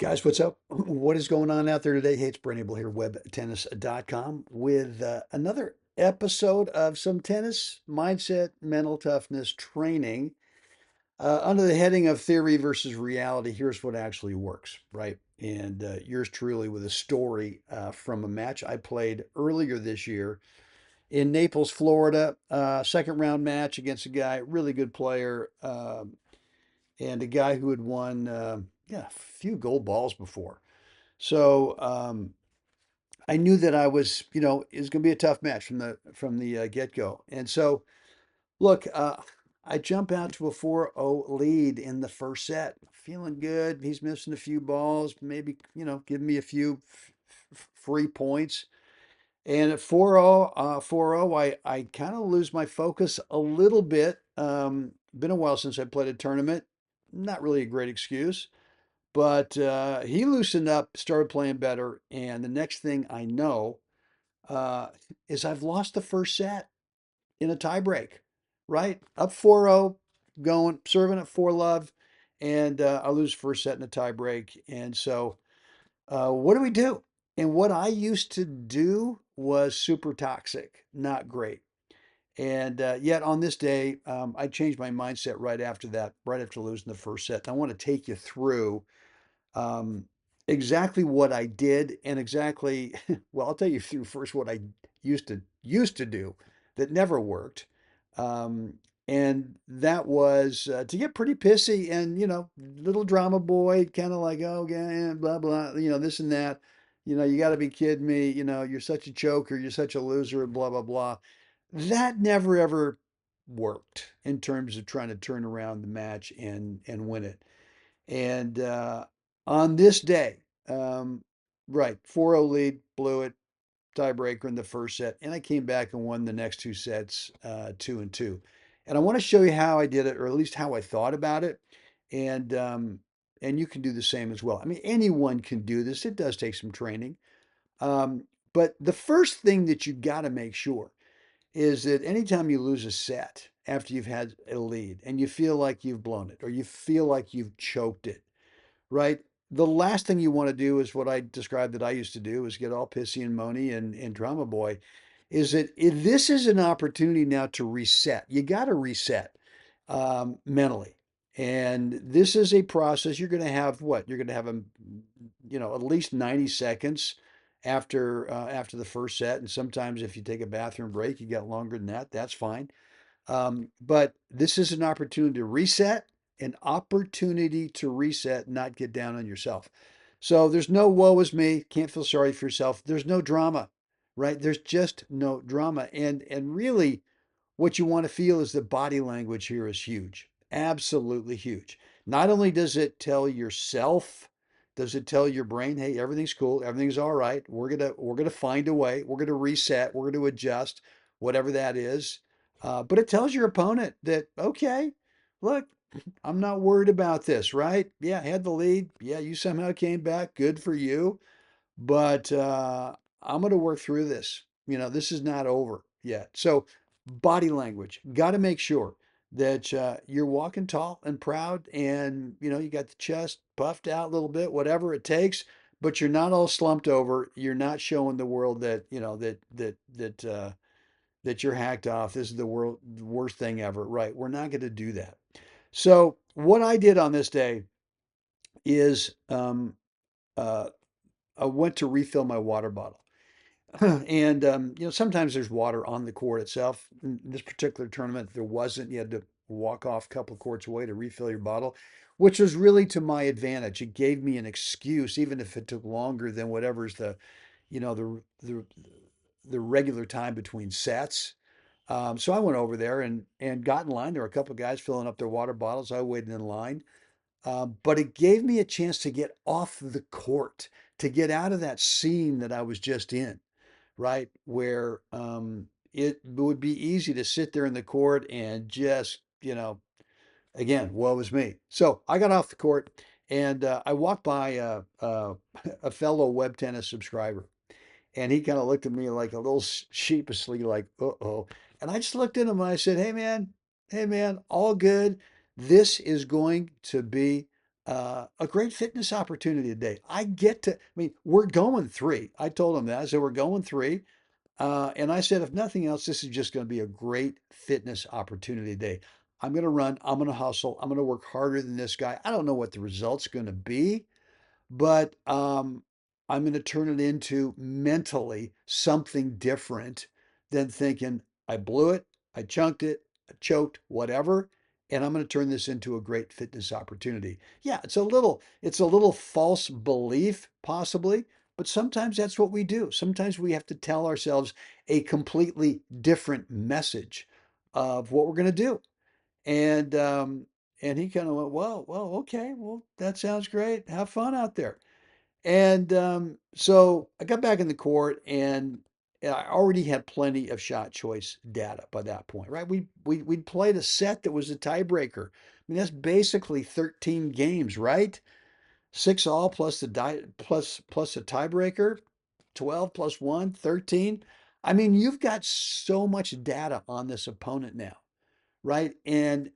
Guys, what's up? What is going on out there today? Hey, it's Brent Abel here, webtennis.com, with another episode of some tennis mindset, mental toughness training under the heading of theory versus reality. Here's what actually works, right? And yours truly with a story from a match I played earlier this year in Naples, Florida. Second round match against a guy, really good player, and a guy who had won a few gold balls before. So I knew that I was, it was going to be a tough match from the get go. And so, look, I jump out to a 4-0 lead in the first set, feeling good. He's missing a few balls, maybe giving me a few free points. And at 4-0, 4-0, I kind of lose my focus a little bit. Been a while since I played a tournament. Not really a great excuse. But he loosened up, started playing better, and the next thing I know uh, is I've lost the first set in a tiebreak, right? Up 4-0, going, serving at 4-love, and I lose first set in a tiebreak. And so what do we do? And what I used to do was super toxic, not great. And yet on this day, I changed my mindset right after that, right after losing the first set. And I want to take you through um, exactly what I did and exactly, well, I'll tell you through first what I used to do that never worked. Um, and that was to get pretty pissy and, little drama boy, kind of like, oh, yeah, blah, blah, this and that. You got to be kidding me. You're such a choker. You're such a loser, blah, blah, blah. That never, ever worked in terms of trying to turn around the match and win it. And on this day, right, 4-0 lead, blew it, tiebreaker in the first set, and I came back and won the next two sets, 2-2. And I want to show you how I did it, or at least how I thought about it, and and you can do the same as well. I mean, anyone can do this. It does take some training, but the first thing that you got to make sure is that anytime you lose a set after you've had a lead and you feel like you've blown it or you feel like you've choked it, right? The last thing you want to do is what I described that I used to do is get all pissy and moany and drama boy. Is that this is an opportunity now to reset. You got to reset mentally, and this is a process. You're going to have what? You're going to have at least 90 seconds after the first set, and sometimes if you take a bathroom break, you get longer than that. That's fine. But this is an opportunity to reset, not get down on yourself. So there's no woe is me, can't feel sorry for yourself. There's no drama, right? There's just no drama. And really what you want to feel is the body language here is huge. Absolutely huge. Not only does it tell yourself, does it tell your brain, hey, everything's cool, everything's all right. We're gonna find a way, we're gonna reset, we're gonna adjust, whatever that is. But it tells your opponent that, okay, look, I'm not worried about this, right? Yeah, I had the lead. Yeah, you somehow came back. Good for you. But I'm going to work through this. This is not over yet. So, body language, got to make sure that you're walking tall and proud and, you got the chest puffed out a little bit, whatever it takes. But you're not all slumped over. You're not showing the world that, that you're hacked off. This is the worst thing ever. Right. We're not going to do that. So, what I did on this day is uh, I went to refill my water bottle. And sometimes there's water on the court itself. In this particular tournament, there wasn't. You had to walk off a couple of courts away to refill your bottle, which was really to my advantage. It gave me an excuse, even if it took longer than whatever's you know, the regular time between sets. So I went over there and got in line. There were a couple of guys filling up their water bottles. I waited in line. But it gave me a chance to get off the court, to get out of that scene that I was just in, right? Where it would be easy to sit there in the court and just, again, woe is me. So I got off the court and I walked by a fellow web tennis subscriber. And he kind of looked at me like a little sheepishly, like, uh-oh. And I just looked at him and I said, hey, man, all good. This is going to be a great fitness opportunity today. I get to, I mean, we're going three. I told him that. I said, we're going three. And I said, if nothing else, this is just going to be a great fitness opportunity today. I'm going to run. I'm going to hustle. I'm going to work harder than this guy. I don't know what the result's going to be, but I'm going to turn it into mentally something different than thinking I blew it, I chunked it, I choked, whatever. And I'm going to turn this into a great fitness opportunity. Yeah, it's a little false belief, possibly, but sometimes that's what we do. Sometimes we have to tell ourselves a completely different message of what we're going to do. And and he kind of went, well, okay, well, that sounds great. Have fun out there. And so I got back in the court, and I already had plenty of shot choice data by that point, right? We'd played a set that was a tiebreaker. I mean, that's basically 13 games, right? Six all plus plus a tiebreaker, 12 plus one, 13. I mean, you've got so much data on this opponent now, right? And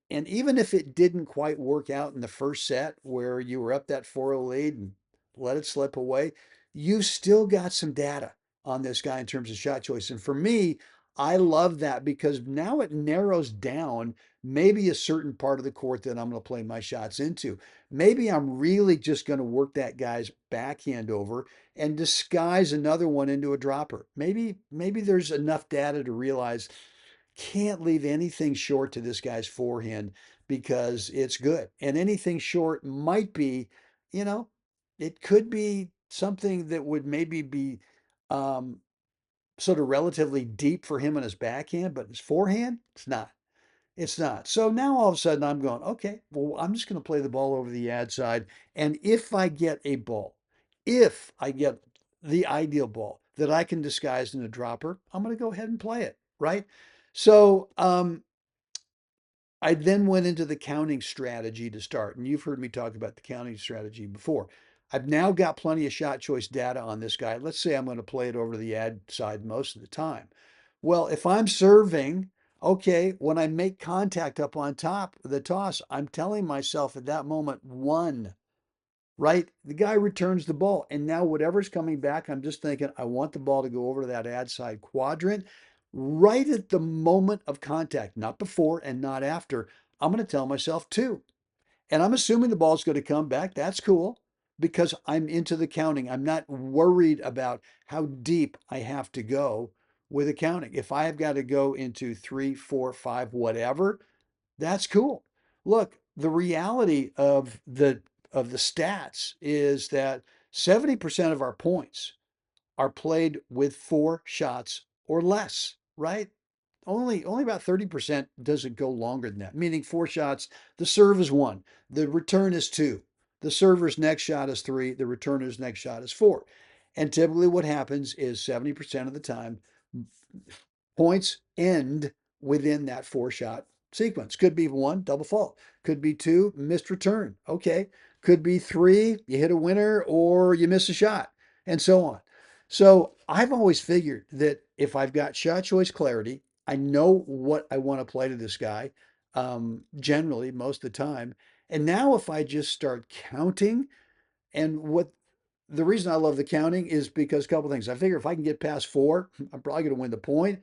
even if it didn't quite work out in the first set where you were up that 4-0 lead and let it slip away, you still got some data on this guy in terms of shot choice. And for me, I love that because now it narrows down maybe a certain part of the court that I'm going to play my shots into. Maybe I'm really just going to work that guy's backhand over and disguise another one into a dropper. Maybe there's enough data to realize can't leave anything short to this guy's forehand because it's good. And anything short might be, you know, it could be something that would maybe be um, sort of relatively deep for him on his backhand, but his forehand, it's not. It's not. So now all of a sudden I'm going, okay, well, I'm just going to play the ball over the ad side. And if I get a ball, if I get the ideal ball that I can disguise in a dropper, I'm going to go ahead and play it, right? So I then went into the counting strategy to start. And you've heard me talk about the counting strategy before. I've now got plenty of shot choice data on this guy. Let's say I'm going to play it over to the ad side most of the time. Well, if I'm serving, okay, when I make contact up on top of the toss, I'm telling myself at that moment, one, right? The guy returns the ball. And now whatever's coming back, I'm just thinking, I want the ball to go over to that ad side quadrant right at the moment of contact, not before and not after. I'm going to tell myself two. And I'm assuming the ball's going to come back. That's cool because I'm into the counting. I'm not worried about how deep I have to go with the counting. If I have got to go into three, four, five, whatever, that's cool. Look, the reality of the stats is that 70% of our points are played with four shots or less, right? Only about 30% doesn't go longer than that, meaning four shots. The serve is one, the return is two, the server's next shot is three, the returner's next shot is four. And typically what happens is 70% of the time, points end within that four shot sequence. Could be one, double fault. Could be two, missed return. Okay. Could be three, you hit a winner or you miss a shot, and so on. So I've always figured that if I've got shot choice clarity, I know what I want to play to this guy, generally, most of the time. And now if I just start counting, and what the reason I love the counting is because a couple things. I figure if I can get past four, I'm probably going to win the point.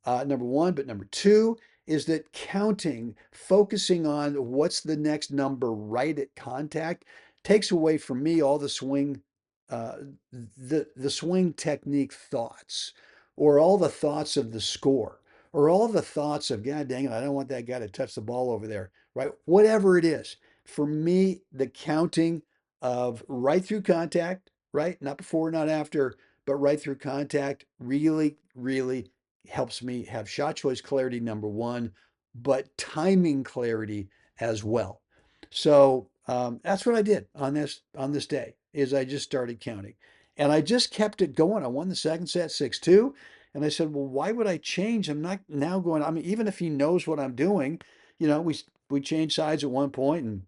Number one, but number two is that counting, focusing on what's the next number right at contact, takes away from me all the swing, uh, the swing technique thoughts, or all the thoughts of the score, or all the thoughts of God dang it, I don't want that guy to touch the ball over there, right? Whatever it is, for me, the counting of right through contact, right? Not before, not after, but right through contact really, really helps me have shot choice clarity, number one, but timing clarity as well. So that's what I did on this day is I just started counting. And I just kept it going. I won the second set 6-2. And I said, well, why would I change? I'm not now going, I mean, even if he knows what I'm doing, we changed sides at one point and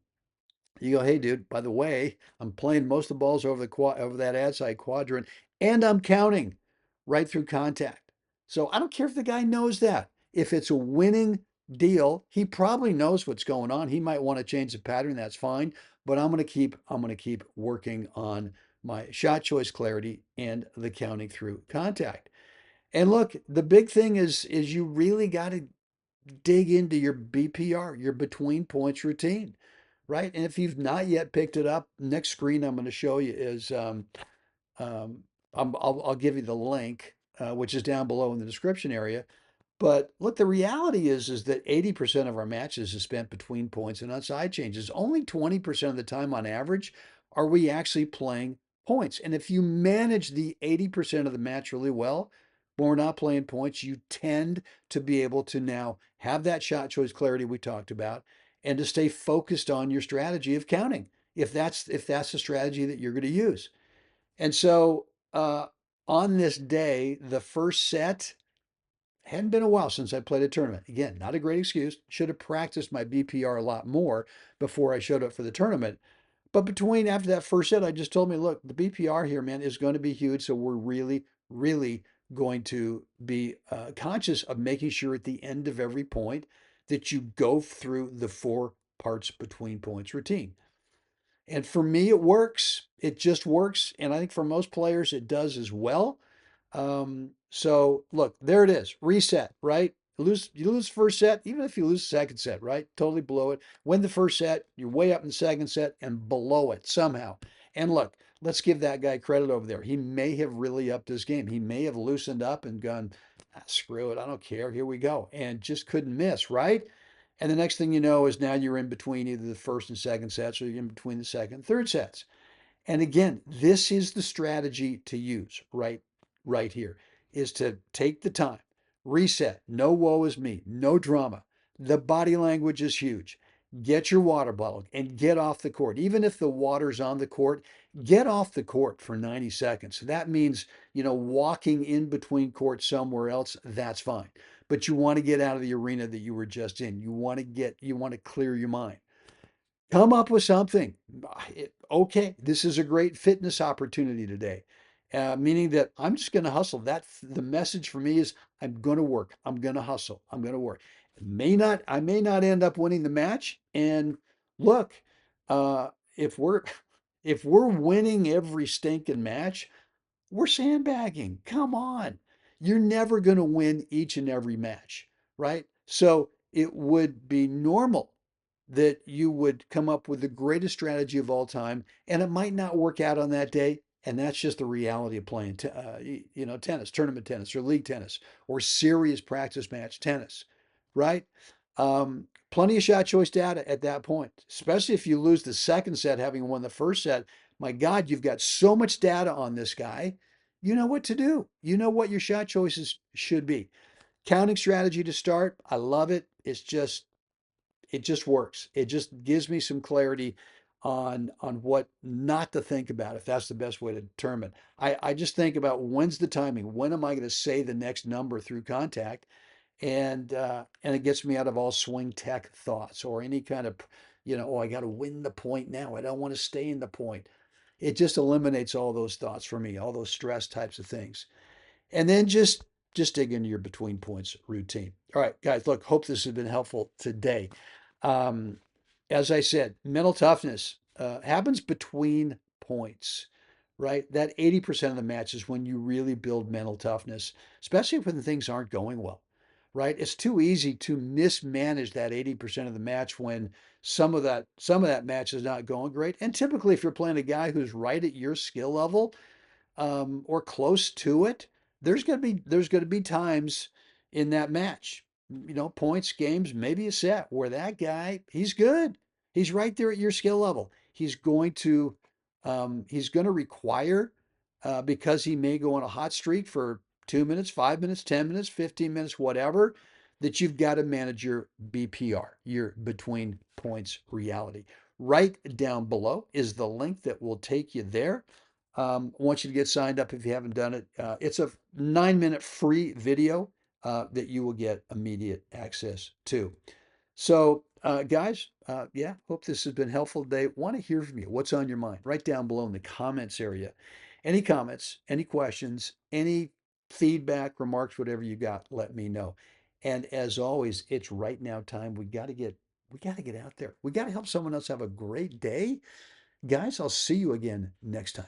you go, hey, dude, by the way, I'm playing most of the balls over over that ad side quadrant, and I'm counting right through contact. So I don't care if the guy knows that. If it's a winning deal, he probably knows what's going on. He might want to change the pattern. That's fine. but I'm going to keep working on my shot choice clarity and the counting through contact. And look, the big thing is you really got to dig into your BPR, your between points routine, right? And if you've not yet picked it up, next screen I'm going to show you is um, I'll give you the link, which is down below in the description area. But look, the reality is that 80% of our matches is spent between points and on side changes. Only 20% of the time on average are we actually playing points. And if you manage the 80% of the match really well, when we're not playing points, you tend to be able to now have that shot choice clarity we talked about and to stay focused on your strategy of counting if that's the strategy that you're going to use. And so on this day, the first set hadn't been a while since I played a tournament. Again, not a great excuse. Should have practiced my BPR a lot more before I showed up for the tournament. But between after that first set, I just told me, look, the BPR here, man, is going to be huge. So we're really, really going to be conscious of making sure at the end of every point that you go through the four parts between points routine. And for me, it works. It just works. And I think for most players, it does as well. So look, there it is. Reset, right? You lose first set, even if you lose the second set, right? Totally blow it. Win the first set, you're way up in the second set and below it somehow. And look, let's give that guy credit over there. He may have really upped his game. He may have loosened up and gone, screw it, I don't care. Here we go. And just couldn't miss, right? And the next thing you know is now you're in between either the first and second sets or you're in between the second and third sets. And again, this is the strategy to use right here is to take the time, reset, no woe is me, no drama. The body language is huge. Get your water bottle and get off the court. Even if the water's on the court, get off the court for 90 seconds. That means, walking in between courts somewhere else, that's fine. But you want to get out of the arena that you were just in. You want to clear your mind. Come up with something. Okay, this is a great fitness opportunity today. Meaning that I'm just going to hustle. The message for me is I'm going to work. I'm going to hustle. I'm going to work. I may not end up winning the match. And look, uh, if we're if we're winning every stinking match, we're sandbagging. Come on. You're never going to win each and every match, right? So it would be normal that you would come up with the greatest strategy of all time, and it might not work out on that day. And that's just the reality of playing, tennis, tournament tennis, or league tennis, or serious practice match tennis, right? Plenty of shot choice data at that point, especially if you lose the second set, having won the first set. My God, you've got so much data on this guy. You know what to do. You know what your shot choices should be. Counting strategy to start. I love it. It just works. It just gives me some clarity on what not to think about, if that's the best way to determine. I just think about when's the timing? When am I going to say the next number through contact? And it gets me out of all swing tech thoughts or any kind of, oh, I got to win the point now. I don't want to stay in the point. It just eliminates all those thoughts for me, all those stress types of things. And then just dig into your between points routine. All right, guys, look, hope this has been helpful today. Um, as I said, mental toughness happens between points, right? That 80% of the match is when you really build mental toughness, especially when things aren't going well, right? It's too easy to mismanage that 80% of the match when some of that match is not going great. And typically, if you're playing a guy who's right at your skill level, or close to it, there's going to be times in that match, points, games, maybe a set where that guy, he's good. He's right there at your skill level. He's going to require, because he may go on a hot streak for 2 minutes, 5 minutes, 10 minutes, 15 minutes, whatever, that you've got to manage your BPR, your between points reality. Right down below is the link that will take you there. I want you to get signed up if you haven't done it. It's a 9-minute free video that you will get immediate access to. So, guys, yeah, hope this has been helpful today. Want to hear from you. What's on your mind? Right down below in the comments area. Any comments, any questions, any feedback, remarks, whatever you got, let me know. And as always, it's right now time. We got to get We got to get out there. We got to help someone else have a great day. Guys, I'll see you again next time.